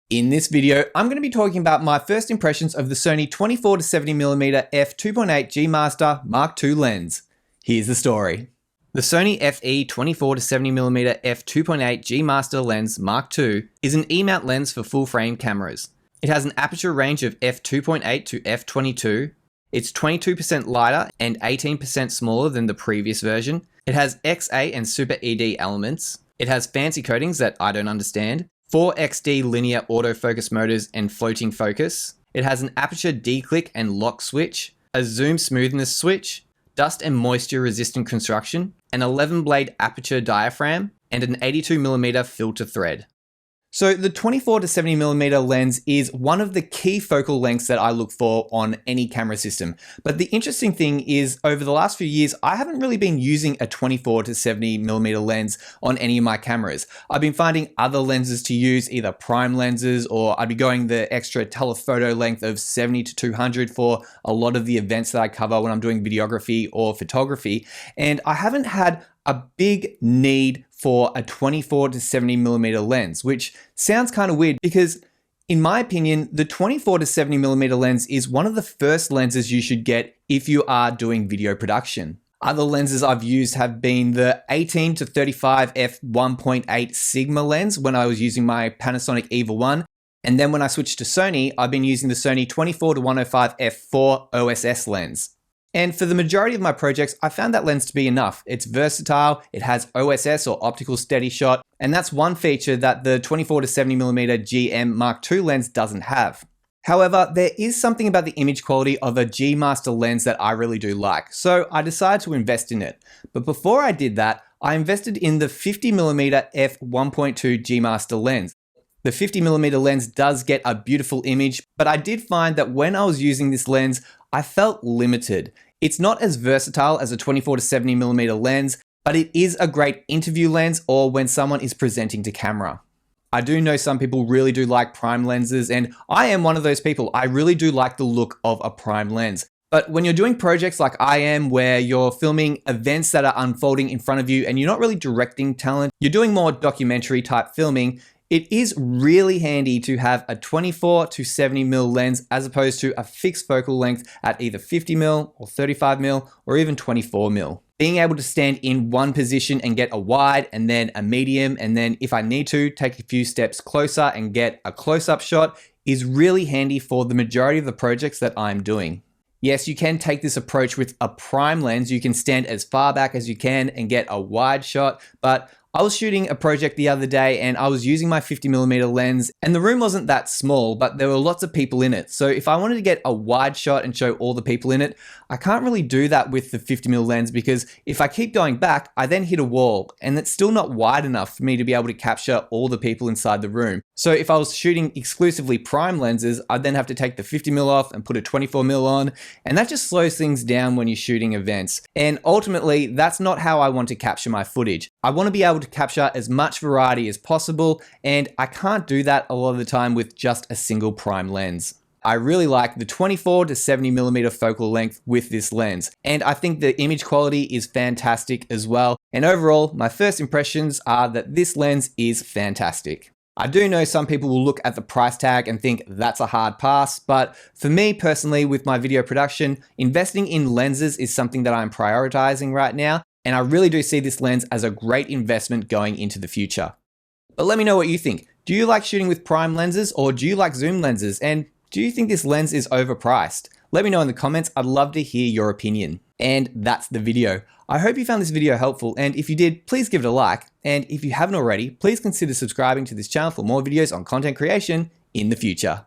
In this video, I'm going to be talking about my first impressions of the Sony 24-70mm f2.8 G Master Mark II lens. Here's the story. The Sony FE 24-70mm f2.8 G Master lens Mark II is an E-mount lens for full-frame cameras. It has an aperture range of f2.8 to f22. It's 22% lighter and 18% smaller than the previous version. It has XA and Super ED elements. It has fancy coatings that I don't understand. 4XD linear autofocus motors and floating focus. It has an aperture declick and lock switch, a zoom smoothness switch, dust and moisture resistant construction, an 11 blade aperture diaphragm, and an 82mm filter thread. So the 24-70mm lens is one of the key focal lengths that I look for on any camera system. But the interesting thing is, over the last few years, I haven't really been using a 24-70mm lens on any of my cameras. I've been finding other lenses to use, either prime lenses, or I'd be going the extra telephoto length of 70 to 200 for a lot of the events that I cover when I'm doing videography or photography. And I haven't had a big need for a 24-70mm lens, which sounds kind of weird because in my opinion, the 24-70mm lens is one of the first lenses you should get if you are doing video production. Other lenses I've used have been the 18-35 f1.8 Sigma lens when I was using my Panasonic EVA 1. And then when I switched to Sony, I've been using the Sony 24-105 f4 OSS lens. And for the majority of my projects, I found that lens to be enough. It's versatile, it has OSS or optical steady shot, and that's one feature that the 24-70mm GM Mark II lens doesn't have. However, there is something about the image quality of a G Master lens that I really do like, so I decided to invest in it. But before I did that, I invested in the 50mm f1.2 G Master lens. The 50mm lens does get a beautiful image, but I did find that when I was using this lens, I felt limited. It's not as versatile as a 24-70mm lens, but it is a great interview lens or when someone is presenting to camera. I do know some people really do like prime lenses, and I am one of those people. I really do like the look of a prime lens. But when you're doing projects like I am, where you're filming events that are unfolding in front of you and you're not really directing talent, you're doing more documentary type filming, it is really handy to have a 24-70mm lens as opposed to a fixed focal length at either 50mm or 35mm or even 24mm. Being able to stand in one position and get a wide and then a medium, and then if I need to, take a few steps closer and get a close-up shot is really handy for the majority of the projects that I'm doing. Yes, you can take this approach with a prime lens. You can stand as far back as you can and get a wide shot, but I was shooting a project the other day and I was using my 50mm lens, and the room wasn't that small, but there were lots of people in it. So if I wanted to get a wide shot and show all the people in it, I can't really do that with the 50mm lens because if I keep going back, I then hit a wall and it's still not wide enough for me to be able to capture all the people inside the room. So if I was shooting exclusively prime lenses, I'd then have to take the 50mm off and put a 24mm on, and that just slows things down when you're shooting events. And ultimately, that's not how I want to capture my footage. I want to be able to capture as much variety as possible, and I can't do that a lot of the time with just a single prime lens. I really like the 24-70mm focal length with this lens, and I think the image quality is fantastic as well. And overall, my first impressions are that this lens is fantastic. I do know some people will look at the price tag and think that's a hard pass, but for me personally, with my video production, investing in lenses is something that I'm prioritizing right now, and I really do see this lens as a great investment going into the future. But let me know what you think. Do you like shooting with prime lenses, or do you like zoom lenses? And do you think this lens is overpriced? Let me know in the comments. I'd love to hear your opinion. And that's the video. I hope you found this video helpful, and if you did, please give it a like. And if you haven't already, please consider subscribing to this channel for more videos on content creation in the future.